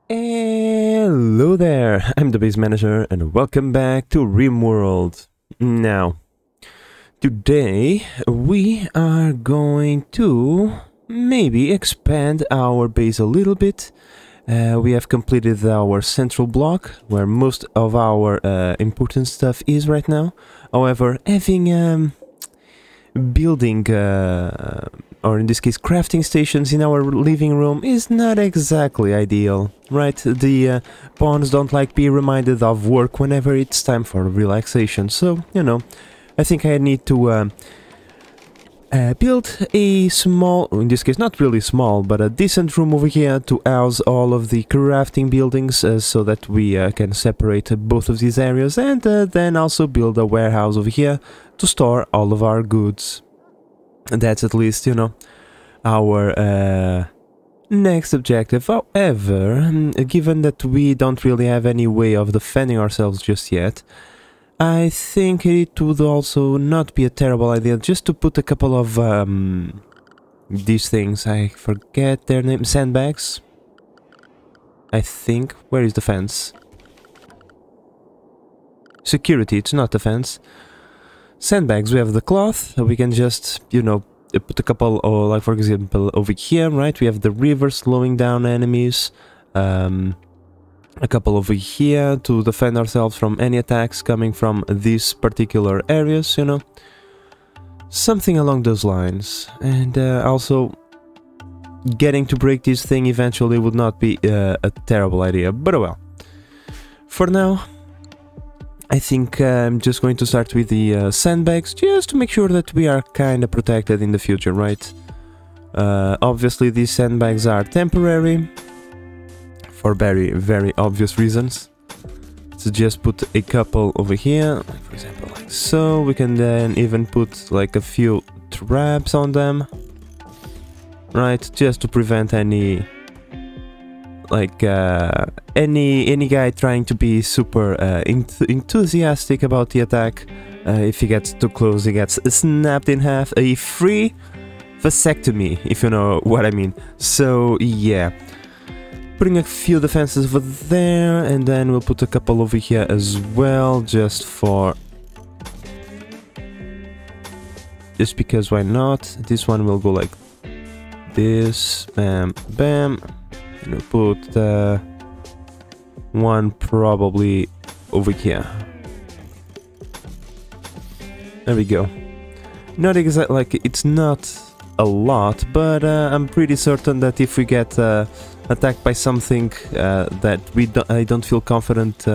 Hello there, I'm the base manager and welcome back to Rimworld. Now, today we are going to maybe expand our base a little bit. We have completed our central block where most of our important stuff is right now. However, having building or in this case crafting stations in our living room is not exactly ideal, right? The pawns don't like be reminded of work whenever it's time for relaxation, so you know, I think I need to build a small, in this case not really small, but a decent room over here to house all of the crafting buildings so that we can separate both of these areas, and then also build a warehouse over here to store all of our goods. And that's at least, you know, our next objective. However, given that we don't really have any way of defending ourselves just yet, I think it would also not be a terrible idea just to put a couple of these things, I forget their name, sandbags, I think. Where is the fence? Security, it's not the fence. Sandbags, we have the cloth, we can just, you know, put a couple, or like for example over here, right, we have the river slowing down enemies, a couple over here to defend ourselves from any attacks coming from these particular areas, you know, something along those lines. And also getting to break this thing eventually would not be a terrible idea, but well, for now I think I'm just going to start with the sandbags, just to make sure that we are kind of protected in the future, right? Obviously these sandbags are temporary, for very obvious reasons. So just put a couple over here, like for example like so. We can then even put like a few traps on them, right? Just to prevent any... like any guy trying to be super enthusiastic about the attack. If he gets too close, he gets snapped in half. A free vasectomy, if you know what I mean. So yeah, putting a few defenses over there, and then we'll put a couple over here as well, just because why not. This one will go like this, bam bam. Put one probably over here. There we go. Not exactly, like, it's not a lot, but I'm pretty certain that if we get attacked by something that I don't feel confident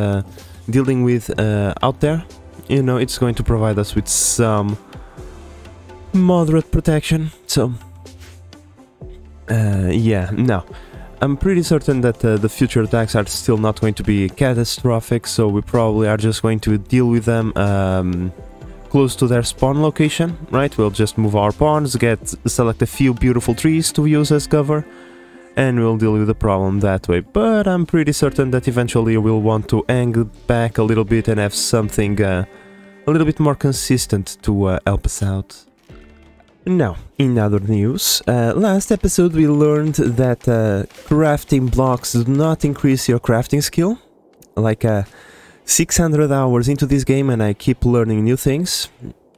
dealing with out there, you know, it's going to provide us with some moderate protection. So yeah, no. I'm pretty certain that the future attacks are still not going to be catastrophic, so we probably are just going to deal with them close to their spawn location, right? We'll just move our pawns, select a few beautiful trees to use as cover, and we'll deal with the problem that way. But I'm pretty certain that eventually we'll want to angle back a little bit and have something a little bit more consistent to help us out. Now, in other news, last episode we learned that crafting blocks do not increase your crafting skill. Like 600 hours into this game and I keep learning new things.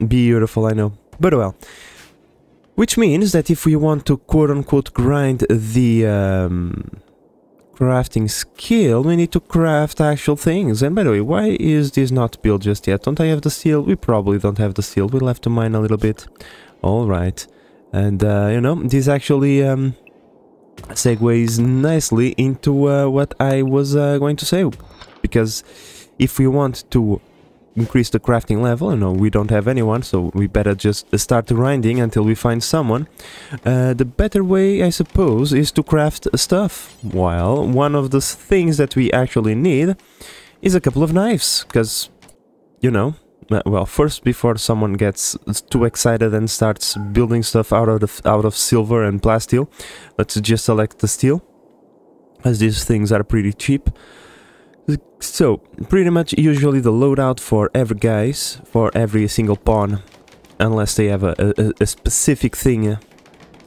Beautiful, I know. But well. Which means that if we want to quote-unquote grind the crafting skill, we need to craft actual things. And by the way, why is this not built just yet? Don't I have the steel? We probably don't have the steel. We'll have to mine a little bit. Alright, and you know, this actually segues nicely into what I was going to say, because if we want to increase the crafting level, you know, we don't have anyone, so we better just start grinding until we find someone. The better way, I suppose, is to craft stuff. While one of the things that we actually need is a couple of knives, because, you know, well, first, before someone gets too excited and starts building stuff out of silver and plasteel, let's just select the steel, as these things are pretty cheap. So, pretty much usually the loadout for every single pawn, unless they have a specific thing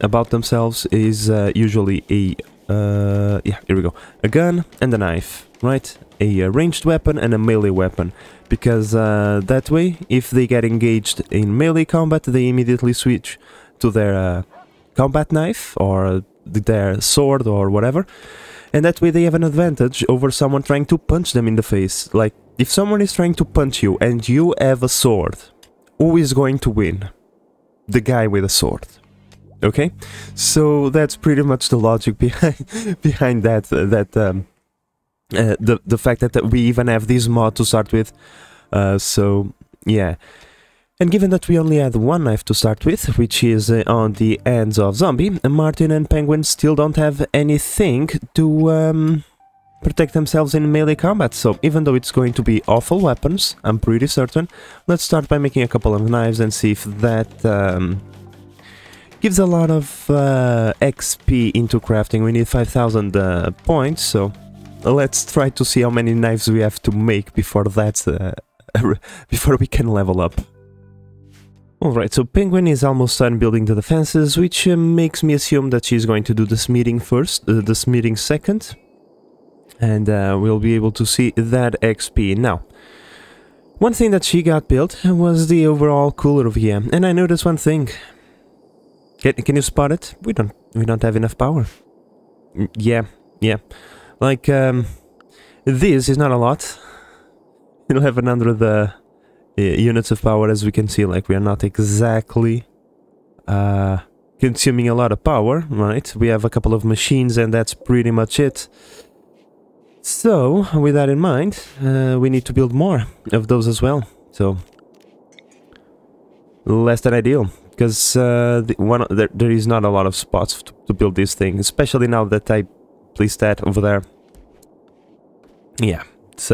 about themselves, is usually a Yeah, here we go. A gun and a knife, right? A ranged weapon and a melee weapon. Because that way, if they get engaged in melee combat, they immediately switch to their combat knife or their sword or whatever. And that way they have an advantage over someone trying to punch them in the face. Like, if someone is trying to punch you and you have a sword, who is going to win? The guy with a sword. Okay? So that's pretty much the logic behind that. The fact that we even have this mod to start with. So, yeah. And given that we only had one knife to start with, which is on the ends of Zombie, Martin and Penguin still don't have anything to protect themselves in melee combat. So even though it's going to be awful weapons, I'm pretty certain, let's start by making a couple of knives and see if that gives a lot of XP into crafting. We need 5,000 points, so let's try to see how many knives we have to make before that, before we can level up. Alright, so Penguin is almost done building the defenses, which makes me assume that she's going to do the smithing first, the smithing second. And we'll be able to see that XP. Now, one thing that she got built was the overall cooler over here. And I noticed one thing. Can you spot it? We don't have enough power. Yeah. Like, this is not a lot. You'll have 100 units of power, as we can see. Like, we are not exactly consuming a lot of power, right? We have a couple of machines and that's pretty much it. So, with that in mind, we need to build more of those as well. So, less than ideal, because there is not a lot of spots to build this thing, especially now that I placed that over there. Yeah, it's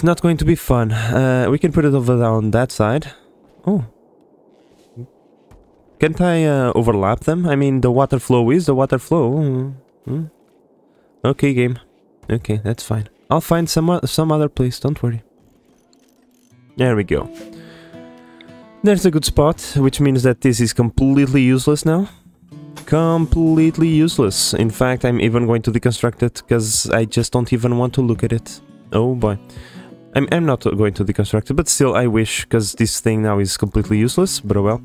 not going to be fun. We can put it over on that side. Oh. Can't I overlap them? I mean, the water flow is the water flow. Okay, game. Okay, that's fine. I'll find some other place, don't worry. There we go. There's a good spot, which means that this is completely useless now. Completely useless. In fact, I'm even going to deconstruct it, because I just don't even want to look at it. Oh boy. I'm not going to deconstruct it, but still I wish, because this thing now is completely useless, but oh well.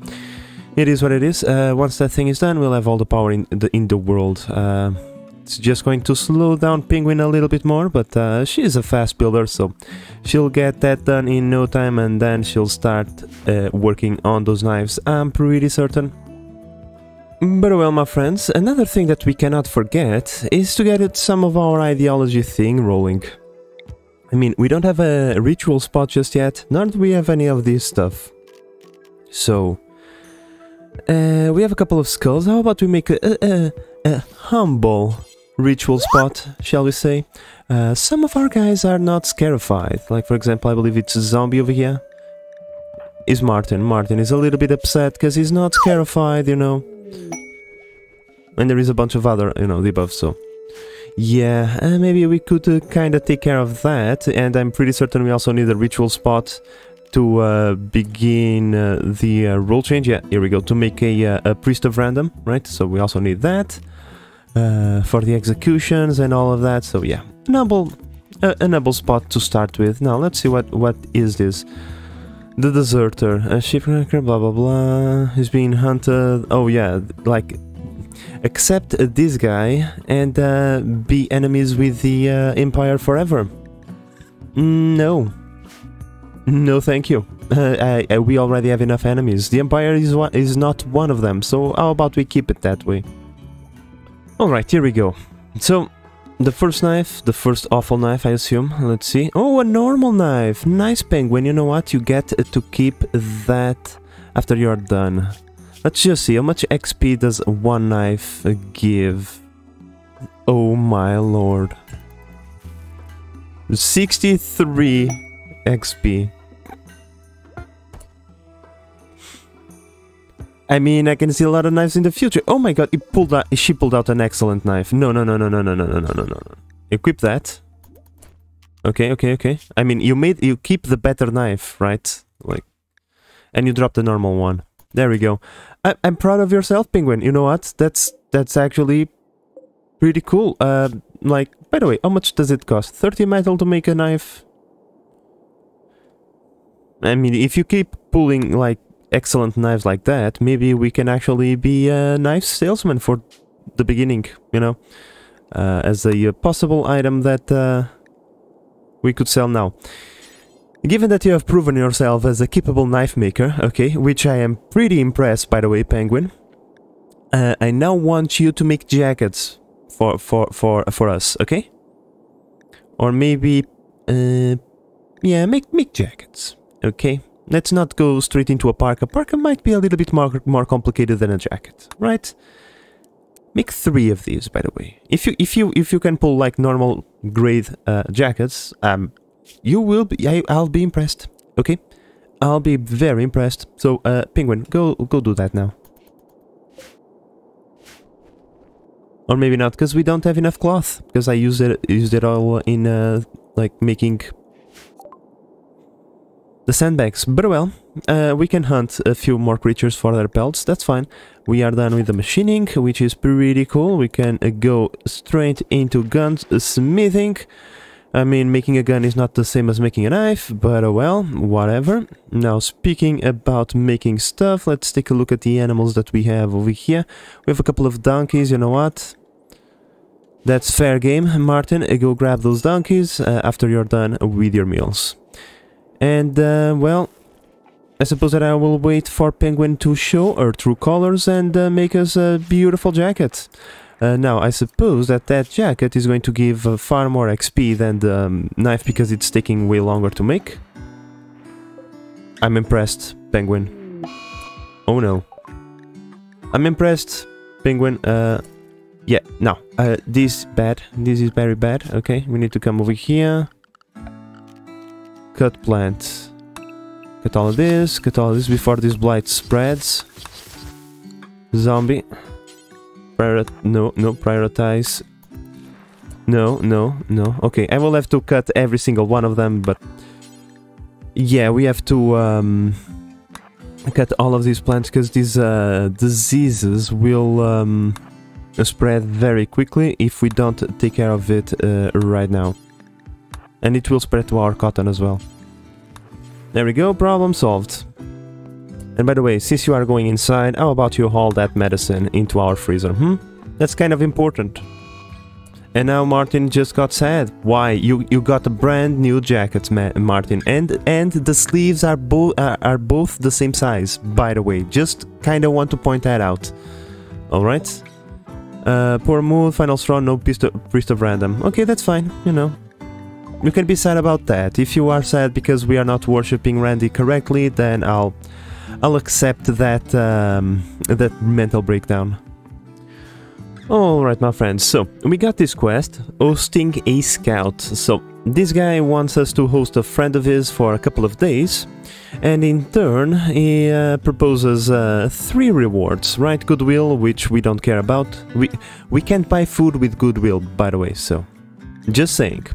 It is what it is. Once that thing is done, we'll have all the power in the world. It's just going to slow down Penguin a little bit more, but she is a fast builder, so she'll get that done in no time, and then she'll start working on those knives, I'm pretty certain. But well, my friends, another thing that we cannot forget is to get some of our ideology thing rolling. I mean, we don't have a ritual spot just yet, nor do we have any of this stuff. So, we have a couple of skulls. How about we make a humble ritual spot, shall we say? Some of our guys are not scarified. Like, for example, I believe it's a zombie over here. Is Martin. Martin is a little bit upset because he's not scarified, you know. And there is a bunch of other, you know, debuffs, so... Yeah, maybe we could kind of take care of that, and I'm pretty certain we also need a ritual spot to begin the role change. Yeah, here we go, to make a priest of random, right? So we also need that for the executions and all of that. So yeah, a noble spot to start with. Now let's see what is this. The deserter, a shipwrecker, blah blah blah, is being hunted. Oh yeah, like accept this guy and be enemies with the Empire forever. No. No, thank you. We already have enough enemies. The Empire is not one of them, so how about we keep it that way? Alright, here we go. So, the first knife, the first awful knife, I assume. Let's see. Oh, a normal knife! Nice, Penguin. You know what? You get to keep that after you're done. Let's just see, how much XP does one knife give? Oh my lord. 63 XP. I mean, I can see a lot of knives in the future. Oh my god, she pulled out an excellent knife. No. Equip that. Okay. I mean, you keep the better knife, right? Like, and you drop the normal one. There we go. I'm proud of yourself, Penguin. You know what? That's actually pretty cool. Like, by the way, how much does it cost? 30 metal to make a knife? I mean, if you keep pulling, like, excellent knives like that, maybe we can actually be a knife salesman for the beginning, you know? As a possible item that we could sell now. Given that you have proven yourself as a capable knife maker, okay, which I am pretty impressed, by the way, Penguin, I now want you to make jackets for us, okay? Or maybe, yeah, make jackets, okay? Let's not go straight into a parka. Parka might be a little bit more complicated than a jacket, right? Make 3 of these, by the way. If you can pull like normal grade jackets, you will be. I'll be impressed. Okay, I'll be very impressed. So, Penguin, go do that now. Or maybe not, because we don't have enough cloth. Because I used it all in like making the sandbags. But well, we can hunt a few more creatures for their pelts. That's fine. We are done with the machining, which is pretty cool. We can go straight into guns smithing. I mean, making a gun is not the same as making a knife, but well, whatever. Now, speaking about making stuff, let's take a look at the animals that we have over here. We have a couple of donkeys, you know what? That's fair game, Martin. Go grab those donkeys after you're done with your meals. And, well, I suppose that I will wait for Penguin to show her true colors and make us a beautiful jacket. Now, I suppose that jacket is going to give far more XP than the knife because it's taking way longer to make. I'm impressed, Penguin. Oh no. I'm impressed, Penguin. Yeah, no. This bad. This is very bad. Okay, we need to come over here. Cut plant. Cut all of this before this blight spreads. Zombie. No, prioritize. No. Okay, I will have to cut every single one of them, but... yeah, we have to cut all of these plants, because these diseases will spread very quickly if we don't take care of it right now. And it will spread to our cotton as well. There we go, problem solved. And by the way, since you are going inside, how about you haul that medicine into our freezer, That's kind of important. And now Martin just got sad. Why? You got a brand new jacket, Martin, and the sleeves are both the same size, by the way. Just kind of want to point that out. All right. Poor mood, final straw, no priest of random. Okay, that's fine, you know. You can be sad about that. If you are sad because we are not worshipping Randy correctly, then I'll accept that that mental breakdown. Alright, my friends, so we got this quest, hosting a scout. So this guy wants us to host a friend of his for a couple of days, and in turn he proposes 3 rewards, right? Goodwill, which we don't care about. We can't buy food with goodwill, by the way, so just saying.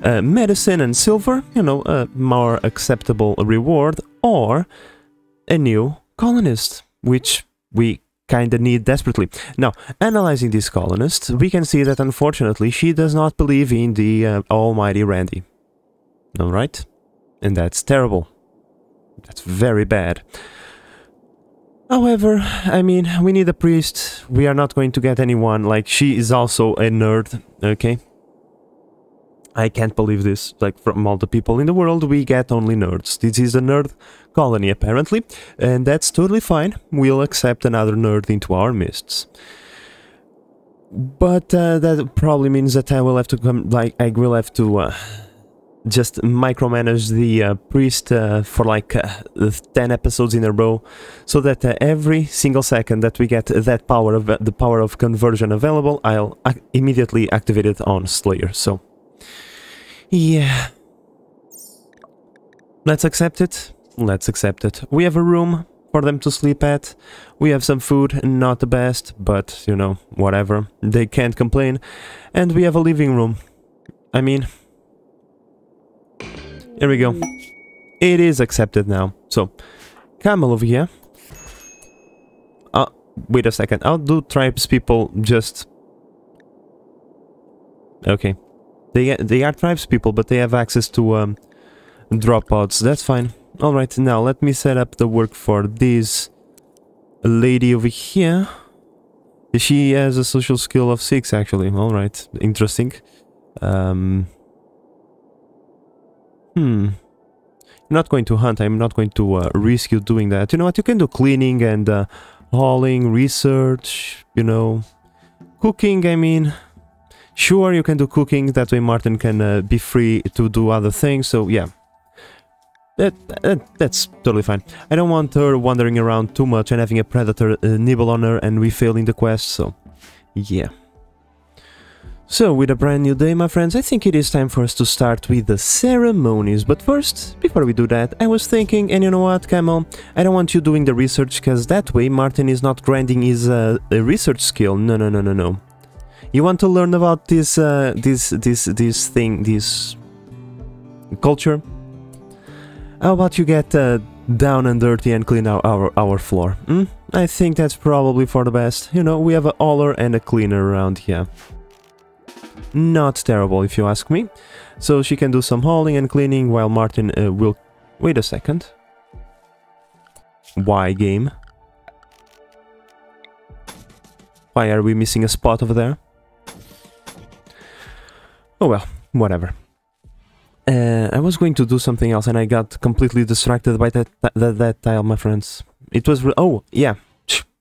Medicine and silver, you know, a more acceptable reward, or a new colonist, which we kinda need desperately. Now, analyzing this colonist, we can see that unfortunately she does not believe in the almighty Randy. Alright? And that's terrible. That's very bad. However, I mean, we need a priest. We are not going to get anyone. Like, she is also a nerd, okay? I can't believe this. Like, from all the people in the world, we get only nerds. This is a nerd colony, apparently, and that's totally fine. We'll accept another nerd into our midst. But that probably means that I will have to come, like, I will have to just micromanage the priest for like 10 episodes in a row, so that every single second that we get that power of the power of conversion available, I'll immediately activate it on Slayer. So yeah, let's accept it. Let's accept it. We have a room for them to sleep at. We have some food, not the best, but you know, whatever. They can't complain. And we have a living room. I mean, here we go. It is accepted now. So, Camel over here. Wait a second. How do tribes people just Okay. They are tribes people, but they have access to drop pods. That's fine. Alright, now let me set up the work for this lady over here. She has a social skill of 6, actually. Alright, interesting. Not going to hunt. I'm not going to risk you doing that. You know what? You can do cleaning and hauling, research, you know. Cooking, I mean. Sure, you can do cooking. That way Martin can be free to do other things. So, yeah. That's totally fine. I don't want her wandering around too much and having a predator nibble on her and we failing the quest, so yeah. So, with a brand new day, my friends, I think it is time for us to start with the ceremonies. But first, before we do that, I was thinking, and you know what, Camel? I don't want you doing the research, because that way Martin is not grinding his research skill. No. You want to learn about this culture? How about you get down and dirty and clean our floor? I think that's probably for the best. You know, we have a hauler and a cleaner around here. Not terrible, if you ask me. So she can do some hauling and cleaning while Martin will... Wait a second. Why, game? Why are we missing a spot over there? Oh well, whatever. I was going to do something else and I got completely distracted by that tile, my friends. It was... oh, yeah.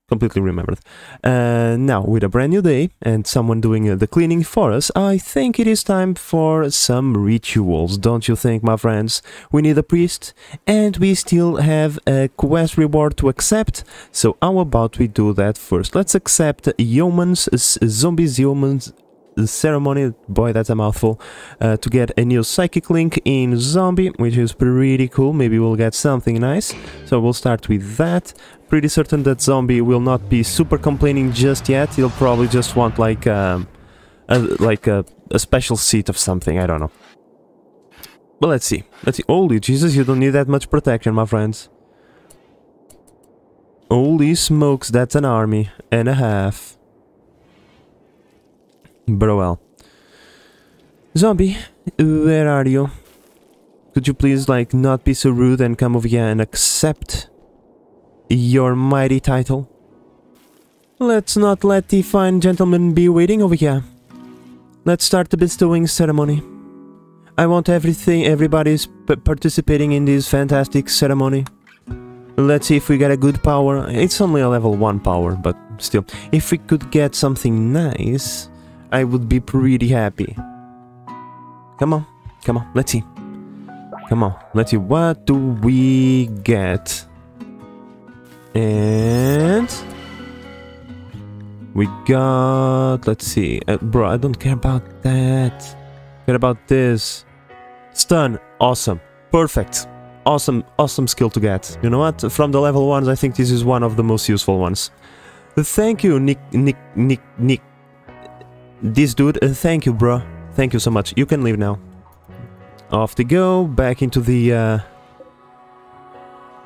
Completely remembered. Now, with a brand new day and someone doing the cleaning for us, I think it is time for some rituals, don't you think, my friends? We need a priest and we still have a quest reward to accept, so how about we do that first? Let's accept zombies ceremony, boy that's a mouthful, to get a new psychic link in zombie, which is pretty cool. Maybe we'll get something nice, so we'll start with that. Pretty certain that zombie will not be super complaining just yet. He'll probably just want like a special seat of something, I don't know. But let's see. Holy Jesus, you don't need that much protection, my friends. Holy smokes, that's an army and a half. Bro, well. Zombie, where are you? Could you please, like, not be so rude and come over here and accept your mighty title? Let's not let the fine gentleman be waiting over here. Let's start the bestowing ceremony. I want everybody's participating in this fantastic ceremony. Let's see if we get a good power. It's only a level 1 power, but still. If we could get something nice, I would be pretty happy. Come on, let's see. Come on, let's see, what do we get? And... we got... let's see. Bro, I don't care about that. Care about this. Stun. Awesome. Perfect. Awesome skill to get. You know what? From the level 1s, I think this is one of the most useful ones. Thank you, Nick. This dude, thank you, bro. Thank you so much. You can leave now. Off they go. Back into the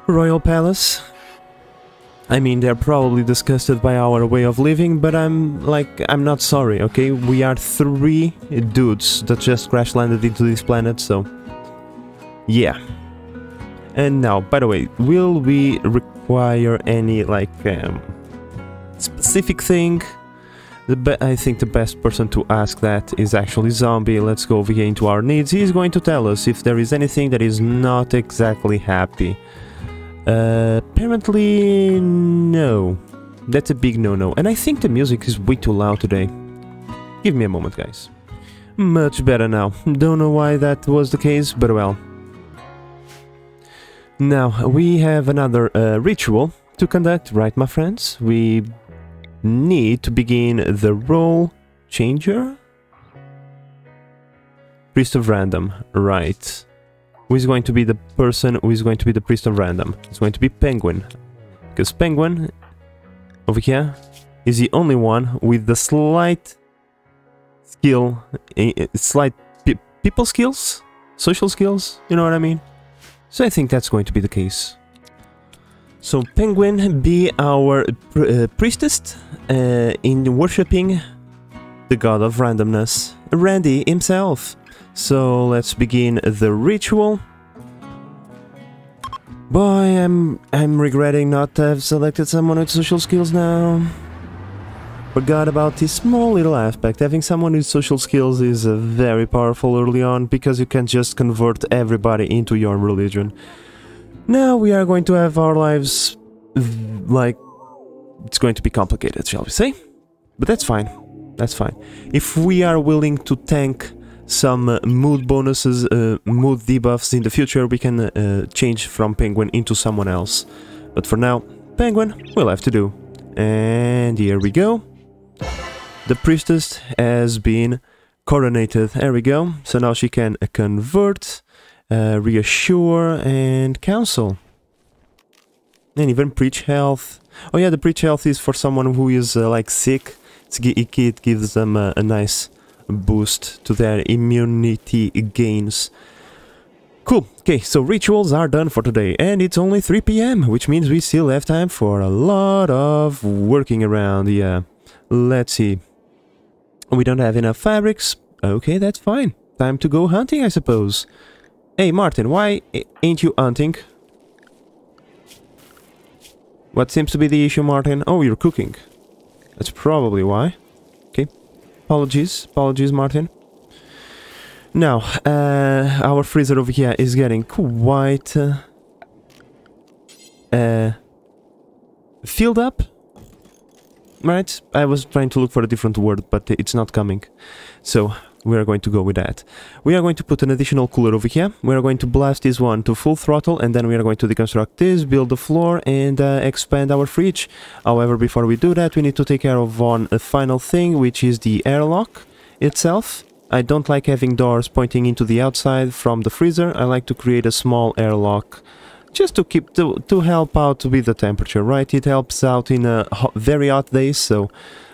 Royal Palace. I mean, they're probably disgusted by our way of living, but I'm not sorry, okay? We are 3 dudes that just crash landed into this planet, so... yeah. And now, by the way, will we require any, like, specific thing? I think the best person to ask that is actually Zombie. Let's go over here into our needs. He's going to tell us if there is anything that is not exactly happy. Apparently, no. That's a big no-no. And I think the music is way too loud today. Give me a moment, guys. Much better now. Don't know why that was the case, but well. Now, we have another ritual to conduct, right, my friends? We need to begin the role changer? Priest of Random, right. Who is going to be the person who is going to be the Priest of Random? It's going to be Penguin. Because Penguin, over here, is the only one with the slight skill, people skills? Social skills? You know what I mean? So I think that's going to be the case. So Penguin be our priestess in worshipping the god of randomness. Randy himself. So let's begin the ritual. Boy, I'm regretting not to have selected someone with social skills now. Forgot about this small little aspect. Having someone with social skills is very powerful early on, because you can just convert everybody into your religion. Now we are going to have our lives like, it's going to be complicated, shall we say? But that's fine. That's fine. If we are willing to tank some mood bonuses, mood debuffs in the future, we can change from Penguin into someone else. But for now, Penguin will have to do. And here we go. The priestess has been coronated. There we go. So now she can convert, reassure, and counsel. And even preach health. Oh yeah, the preach health is for someone who is like sick. It gives them a nice boost to their immunity gains. Cool. Okay, so rituals are done for today, and it's only 3 PM, which means we still have time for a lot of working around. Yeah. Let's see. We don't have enough fabrics. Okay, that's fine. Time to go hunting, I suppose. Hey, Martin, why ain't you hunting? What seems to be the issue, Martin? Oh, you're cooking. That's probably why. Okay. Apologies, Martin. Now, our freezer over here is getting quite filled up. Right? I was trying to look for a different word, but it's not coming. So, we are going to go with that. We are going to put an additional cooler over here. We are going to blast this one to full throttle, and then we are going to deconstruct this, build the floor, and expand our fridge. However, before we do that, we need to take care of one final thing, which is the airlock itself. I don't like having doors pointing into the outside from the freezer. I like to create a small airlock just to keep to help out with the temperature, right? It helps out in very hot days. So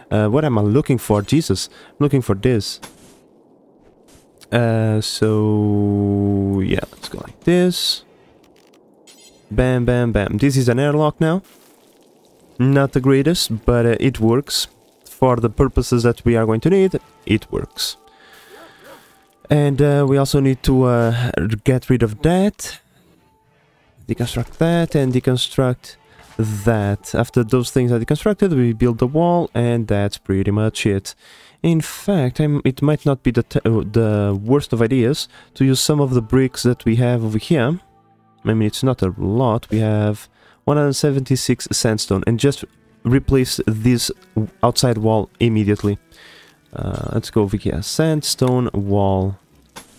what am I looking for? Jesus, I'm looking for this. So yeah, let's go like this. Bam, bam, bam. This is an airlock now. Not the greatest, but it works for the purposes that we are going to need. It works. And we also need to get rid of that. Deconstruct that and deconstruct that. After those things are deconstructed, we build the wall, and that's pretty much it. In fact, it might not be the worst of ideas to use some of the bricks that we have over here. I mean, it's not a lot. We have 176 sandstone, and just replace this outside wall immediately. Let's go over here. Sandstone wall.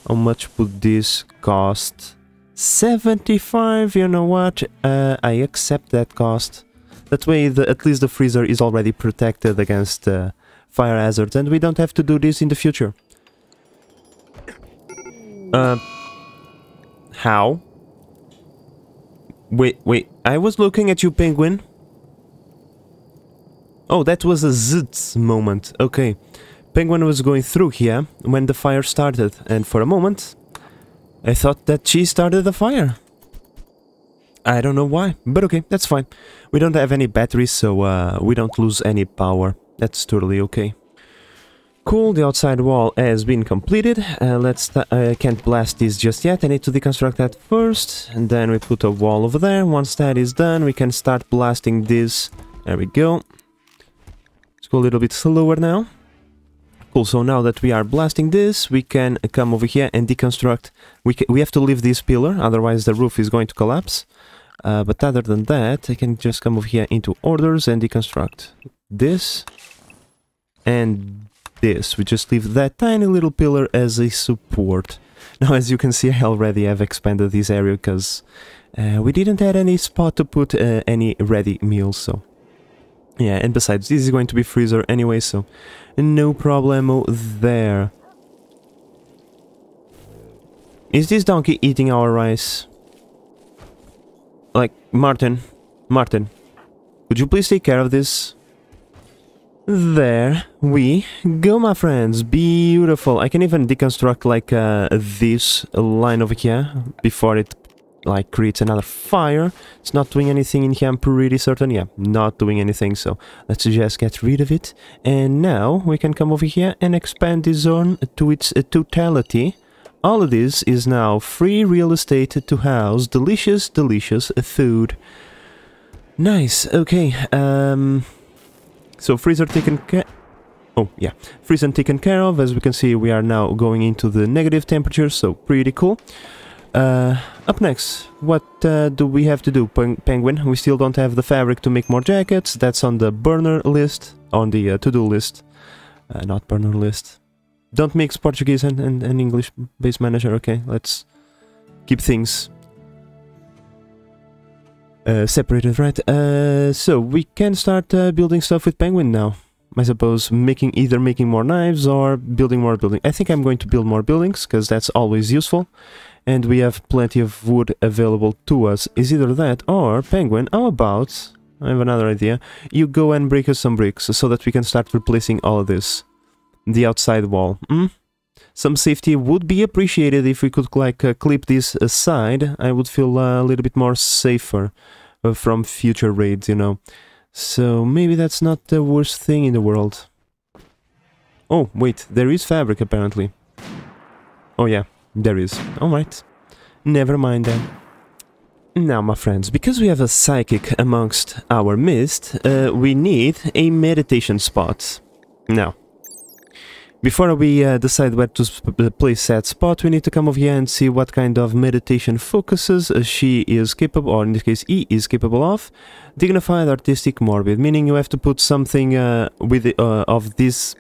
How much would this cost? 75, you know what? I accept that cost. That way, at least the freezer is already protected against fire hazards, and we don't have to do this in the future. How? Wait, I was looking at you, Penguin. Oh, that was a zits moment. Okay. Penguin was going through here when the fire started, and for a moment I thought that she started the fire. I don't know why, but okay, that's fine. We don't have any batteries, so we don't lose any power. That's totally okay. Cool, the outside wall has been completed. I can't blast this just yet. I need to deconstruct that first, and then we put a wall over there. Once that is done, we can start blasting this. There we go. Let's go a little bit slower now. Cool, so now that we are blasting this, we can come over here and deconstruct. We have to leave this pillar, otherwise the roof is going to collapse. But other than that, I can just come over here into orders and deconstruct this and this. We just leave that tiny little pillar as a support. Now, as you can see, I already have expanded this area because we didn't have any spot to put any ready meals, so... Yeah, and besides, this is going to be freezer anyway, so no problemo there. Is this donkey eating our rice? Like, Martin, could you please take care of this? There we go, my friends. Beautiful. I can even deconstruct like this line over here before it like creates another fire. It's not doing anything in here, I'm pretty certain. Yeah, not doing anything, so let's just get rid of it. And now we can come over here and expand this zone to its totality. All of this is now free real estate to house delicious, delicious food. Nice, okay. So freezer taken care... Oh, yeah. Freezer taken care of. As we can see, we are now going into the negative temperature, so pretty cool. Up next, what do we have to do, Penguin? We still don't have the fabric to make more jackets. That's on the burner list, on the to-do list. Not burner list. Don't mix Portuguese and English base manager, okay? Let's keep things separated, right? So we can start building stuff with Penguin now. I suppose either making more knives or building more buildings. I think I'm going to build more buildings, because that's always useful. And we have plenty of wood available to us. Is either that or, Penguin, how about... I have another idea. You go and break us some bricks, so that we can start replacing all of this. The outside wall. Some safety would be appreciated if we could, like, clip this aside. I would feel a little bit more safer from future raids, you know. So maybe that's not the worst thing in the world. Oh, wait, there is fabric apparently. Oh yeah, there is. Alright. Never mind then. Now, my friends, because we have a psychic amongst our midst, we need a meditation spot. Now, before we decide where to place that spot, we need to come over here and see what kind of meditation focuses she is capable, or in this case, he is capable of. Dignified, artistic, morbid, meaning you have to put something of this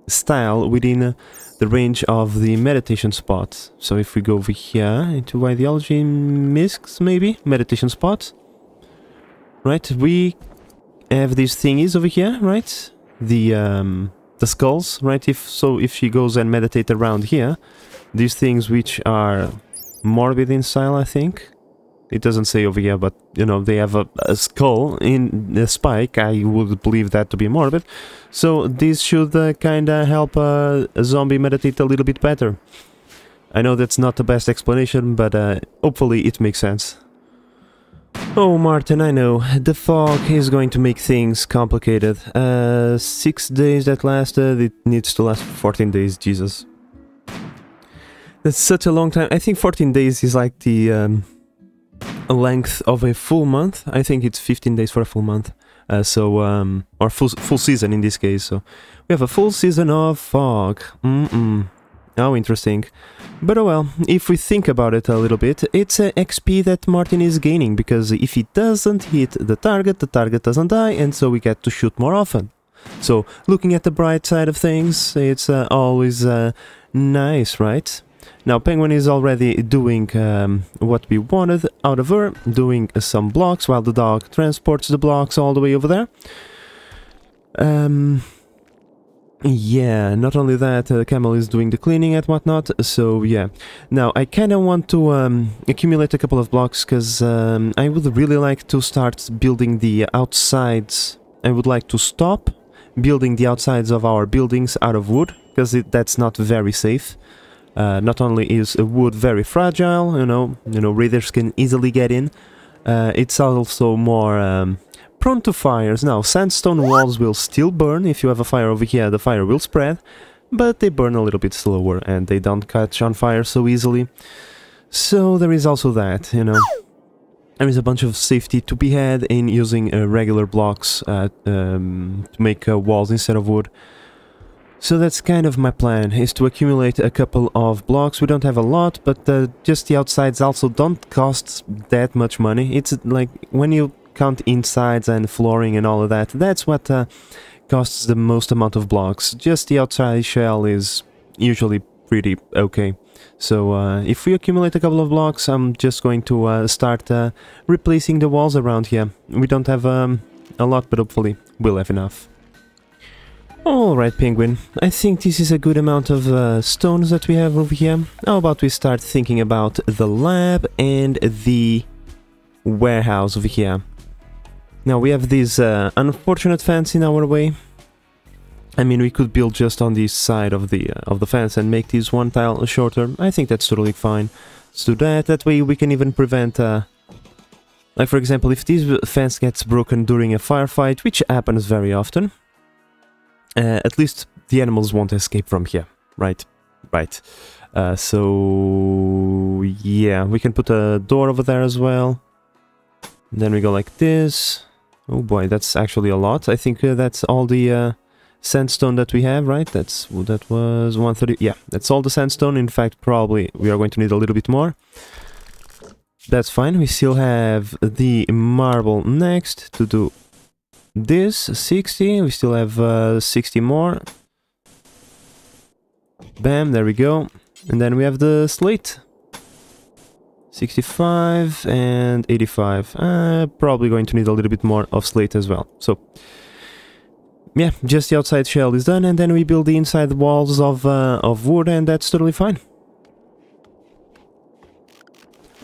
style within the range of the meditation spot. So if we go over here into ideology mix, maybe meditation spot, right? We have these thingies over here, right? The skulls, right? If she goes and meditate around here, these things which are morbid in style, I think. It doesn't say over here, but you know, they have a skull in a spike. I would believe that to be morbid. So this should kinda help a zombie meditate a little bit better. I know that's not the best explanation, but hopefully it makes sense. Oh, Martin, I know. The fog is going to make things complicated. 6 days that lasted, it needs to last 14 days, Jesus. That's such a long time. I think 14 days is like the length of a full month. I think it's 15 days for a full month. Or full season in this case, so... We have a full season of fog. How interesting. But oh well, if we think about it a little bit, it's a XP that Martin is gaining, because if he doesn't hit the target doesn't die, and so we get to shoot more often. So, looking at the bright side of things, it's always nice, right? Now, Penguin is already doing what we wanted out of her, doing some blocks, while the dog transports the blocks all the way over there. Yeah, not only that, Camel is doing the cleaning and whatnot, so yeah. Now, I kinda want to accumulate a couple of blocks, because I would really like to start building the outsides. I would like to stop building the outsides of our buildings out of wood, because that's not very safe. Not only is wood very fragile, you know, raiders can easily get in, it's also more... prone to fires. Now, sandstone walls will still burn. If you have a fire over here, the fire will spread, but they burn a little bit slower and they don't catch on fire so easily. So there is also that, you know. There is a bunch of safety to be had in using regular blocks to make walls instead of wood. So that's kind of my plan, is to accumulate a couple of blocks. We don't have a lot, but just the outsides also don't cost that much money. It's like when you count insides and flooring and all of that, that's what costs the most amount of blocks. Just the outside shell is usually pretty okay. So if we accumulate a couple of blocks, I'm just going to start replacing the walls around here. We don't have a lot, but hopefully we'll have enough. Alright, Penguin, I think this is a good amount of stones that we have over here. How about we start thinking about the lab and the warehouse over here. Now we have this unfortunate fence in our way. I mean, we could build just on this side of the fence and make this one tile shorter. I think that's totally fine. Let's do that. That way we can even prevent, like for example, if this fence gets broken during a firefight, which happens very often, at least the animals won't escape from here, right? Right. So yeah, we can put a door over there as well. Then we go like this. Oh boy, that's actually a lot. I think that's all the sandstone that we have, right? That was 130. Yeah, that's all the sandstone. In fact, probably we are going to need a little bit more. That's fine. We still have the marble next to do this. 60. We still have 60 more. Bam, there we go. And then we have the slate. 65 and 85. Probably going to need a little bit more of slate as well. So, yeah, just the outside shell is done, and then we build the inside walls of wood, and that's totally fine.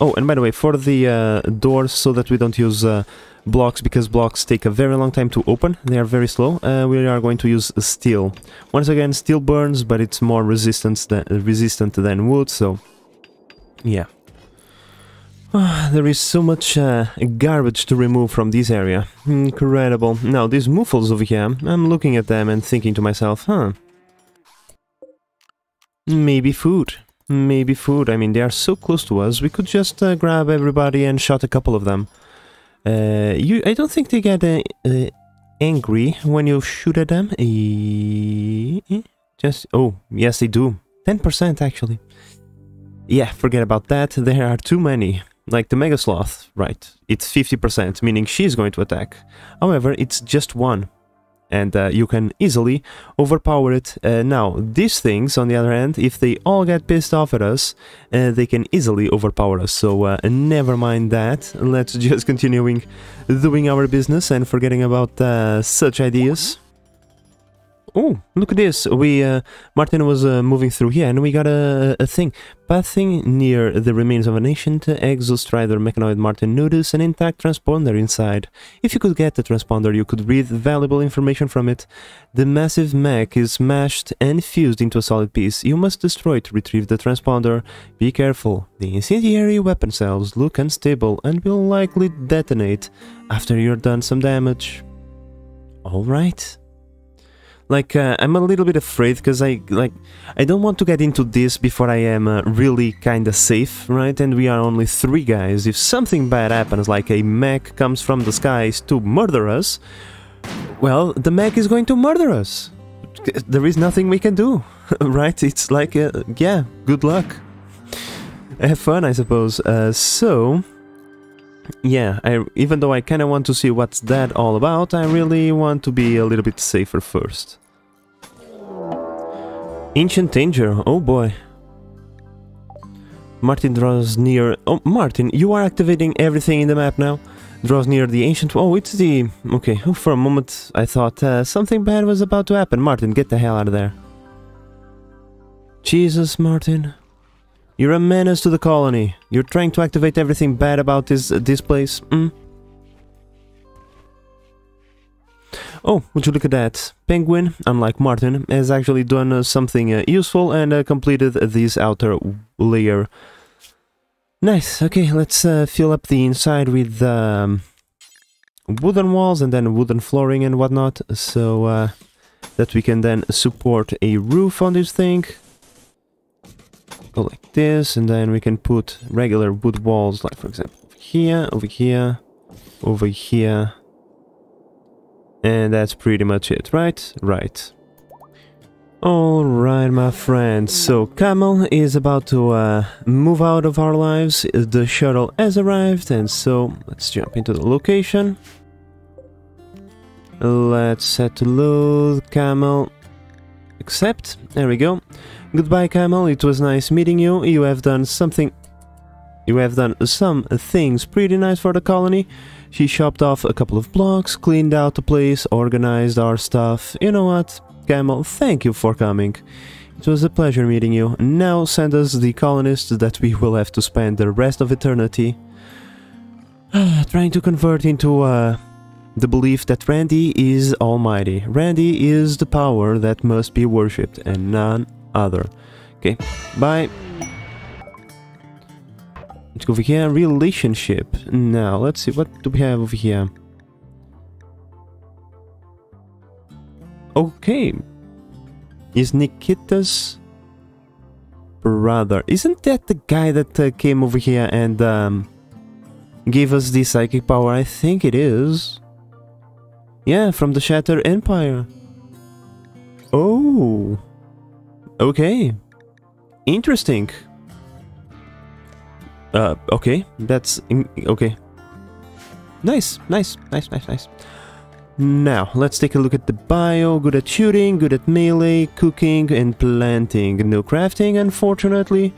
Oh, and by the way, for the doors, so that we don't use blocks, because blocks take a very long time to open, they are very slow, we are going to use steel. Once again, steel burns, but it's more resistant than wood, so yeah. There is so much garbage to remove from this area. Incredible. Now, these muffles over here, I'm looking at them and thinking to myself, huh, maybe food. Maybe food. I mean, they are so close to us, we could just grab everybody and shot a couple of them. I don't think they get angry when you shoot at them. Oh, yes they do. 10% actually. Yeah, forget about that. There are too many. Like the Mega Sloth, right? It's 50%, meaning she's going to attack. However, it's just one. And you can easily overpower it. Now, these things, on the other hand, if they all get pissed off at us, they can easily overpower us. So, never mind that. Let's just continuing doing our business and forgetting about such ideas. Oh, look at this. Martin was moving through here, and we got a thing. Passing near the remains of an ancient exostrider mechanoid, Martin noticed an intact transponder inside. If you could get the transponder, you could read valuable information from it. The massive mech is smashed and fused into a solid piece. You must destroy it to retrieve the transponder. Be careful. The incendiary weapon cells look unstable and will likely detonate after you're done some damage. Alright. Like, I'm a little bit afraid, because I don't want to get into this before I am really kinda safe, right? And we are only 3 guys. If something bad happens, like a mech comes from the skies to murder us, well, the mech is going to murder us. There is nothing we can do, right? It's like, yeah, good luck. Have fun, I suppose. So... yeah, even though I kind of want to see what's that all about, I really want to be a little bit safer first. Ancient danger, oh boy. Martin draws near... oh, Martin, you are activating everything in the map now. Draws near the ancient... oh, it's the... okay, for a moment I thought something bad was about to happen. Martin, get the hell out of there. Jesus, Martin. You're a menace to the colony. You're trying to activate everything bad about this place. Oh, would you look at that? Penguin, unlike Martin, has actually done something useful and completed this outer layer. Nice. Okay, let's fill up the inside with wooden walls and then wooden flooring and whatnot, so that we can then support a roof on this thing. Go like this, and then we can put regular wood walls, like for example over here, over here, over here, and that's pretty much it, right? Right. Alright, my friends, so Camel is about to move out of our lives. The shuttle has arrived, and so let's jump into the location. Let's set to load, Camel. Accept. There we go. Goodbye, Camel. It was nice meeting you. You have done some things pretty nice for the colony. She chopped off a couple of blocks, cleaned out the place, organized our stuff. You know what, Camel? Thank you for coming. It was a pleasure meeting you. Now send us the colonists that we will have to spend the rest of eternity trying to convert into the belief that Randy is almighty. Randy is the power that must be worshipped and none other. Okay, bye. Let's go over here. Relationship. Now, let's see. What do we have over here? Okay. Is Nikita's brother. Isn't that the guy that came over here and gave us the psychic power? I think it is. Yeah, from the Shattered Empire. Oh. Okay. Interesting. Okay. That's... okay. Nice. Now, let's take a look at the bio. Good at shooting, good at melee, cooking, and planting. No crafting, unfortunately.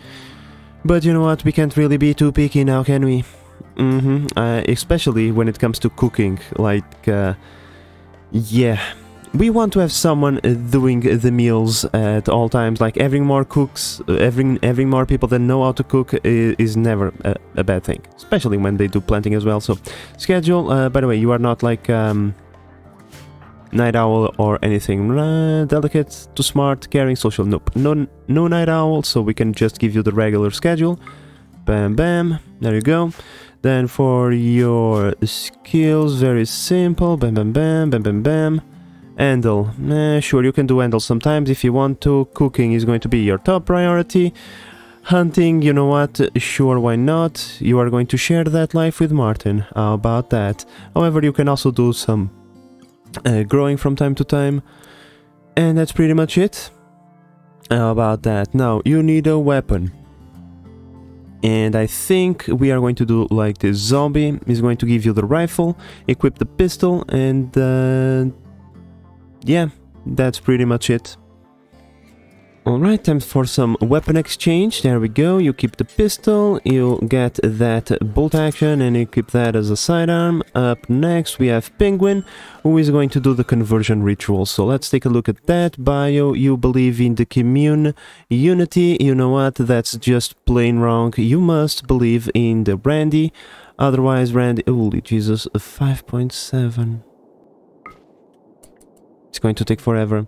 But you know what? We can't really be too picky now, can we? Especially when it comes to cooking. Like, yeah. We want to have someone doing the meals at all times. Like, having more cooks, having more people that know how to cook is never a bad thing. Especially when they do planting as well. So, schedule. By the way, you are not like... night owl or anything. Delicate to smart, caring, social. Nope. No night owl, so we can just give you the regular schedule. Bam, bam. There you go. Then for your skills, very simple. Bam, bam, bam, bam, bam, bam. Handle. Sure, you can do handle sometimes if you want to. Cooking is going to be your top priority. Hunting, you know what? Sure, why not? You are going to share that life with Martin. How about that? However, you can also do some growing from time to time, and that's pretty much it. How about that? Now you need a weapon, and I think we are going to do like this. Zombie is going to give you the rifle, equip the pistol, and yeah, that's pretty much it. Alright, time for some weapon exchange. There we go. You keep the pistol, you get that bolt action, and you keep that as a sidearm. Up next we have Penguin, who is going to do the conversion ritual. So let's take a look at that. Bio, you believe in the commune unity. You know what? That's just plain wrong. You must believe in the Randy. Otherwise, Randy... holy Jesus, a 5.7. It's going to take forever.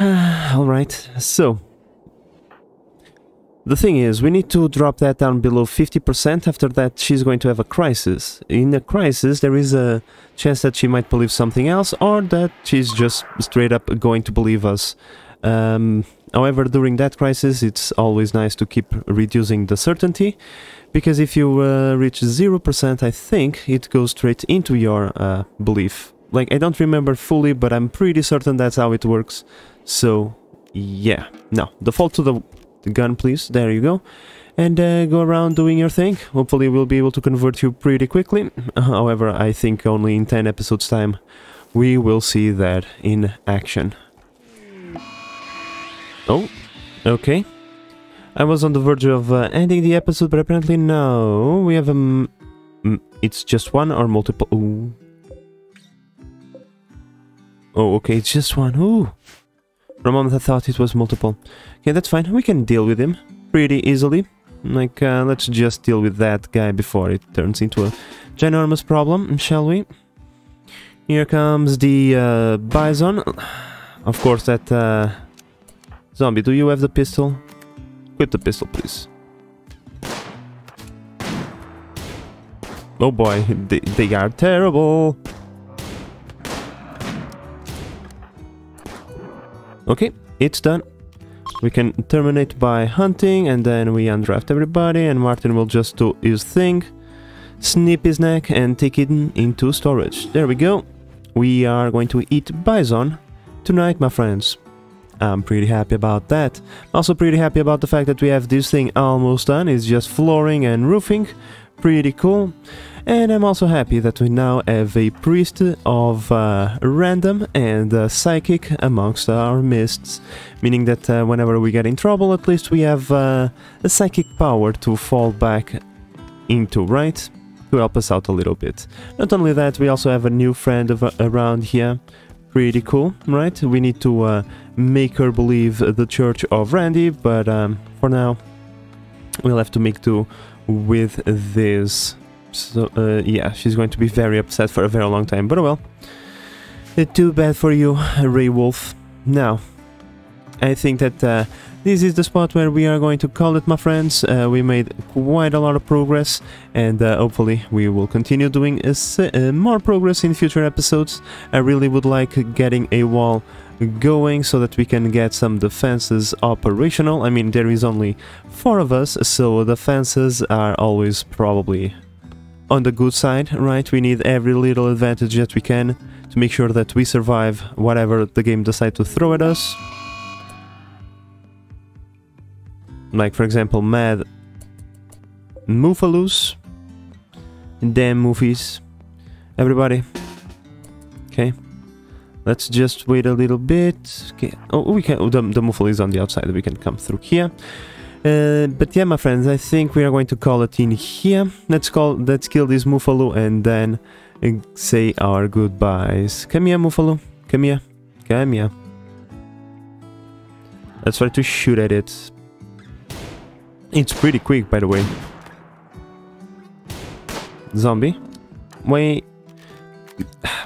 Alright, so the thing is, we need to drop that down below 50%. After that, she's going to have a crisis. In a crisis, there is a chance that she might believe something else, or that she's just straight up going to believe us. However, during that crisis, it's always nice to keep reducing the certainty, because if you reach 0%, I think it goes straight into your belief. Like, I don't remember fully, but I'm pretty certain that's how it works. So, yeah. Now, default to the gun, please. There you go. And go around doing your thing. Hopefully we'll be able to convert you pretty quickly. However, I think only in 10 episodes time we will see that in action. Oh, okay. I was on the verge of ending the episode, but apparently no. We have a... it's just one or multiple... Ooh. Oh, okay, it's just one. Ooh. For a moment I thought it was multiple. Okay, that's fine. We can deal with him pretty easily. Like, let's just deal with that guy before it turns into a ginormous problem, shall we? Here comes the bison. Of course, that zombie. Do you have the pistol? Equip the pistol, please. Oh boy, they are terrible. Okay, it's done. We can terminate by hunting, and then we undraft everybody, and Martin will just do his thing, snip his neck, and take it into storage. There we go. We are going to eat bison tonight, my friends. I'm pretty happy about that. Also pretty happy about the fact that we have this thing almost done. It's just flooring and roofing. Pretty cool. And I'm also happy that we now have a priest of random and psychic amongst our midst. Meaning that whenever we get in trouble, at least we have a psychic power to fall back into, right? To help us out a little bit. Not only that, we also have a new friend around here. Pretty cool, right? We need to make her believe the Church of Randy, but for now, we'll have to make do with this. So, yeah, she's going to be very upset for a very long time, but oh well. Too bad for you, Ray Wolf. Now, I think that this is the spot where we are going to call it, my friends. We made quite a lot of progress, and hopefully we will continue doing more progress in future episodes. I really would like getting a wall going so that we can get some defenses operational. I mean, there is only 4 of us, so defenses are always probably on the good side, right? We need every little advantage that we can to make sure that we survive whatever the game decides to throw at us. Like, for example, mad Moofaloos. Damn Moofies. Everybody. Okay. Let's just wait a little bit. Okay. Oh, we can. Oh, the Moofalo is on the outside. We can come through here. But yeah, my friends, I think we are going to call it in here. Let's kill this Moofalo and then say our goodbyes. Come here, Moofalo. Come here. Come here. Let's try to shoot at it. It's pretty quick, by the way. Zombie. Wait.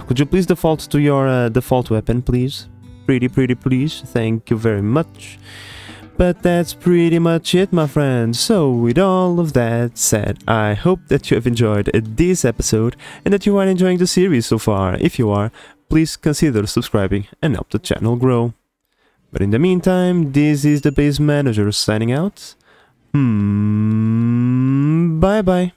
Could you please default to your default weapon, please? Pretty, please. Thank you very much. But that's pretty much it, my friends. So, with all of that said, I hope that you have enjoyed this episode and that you are enjoying the series so far. If you are, please consider subscribing and help the channel grow. But in the meantime, this is the Base Manager signing out. Bye-bye.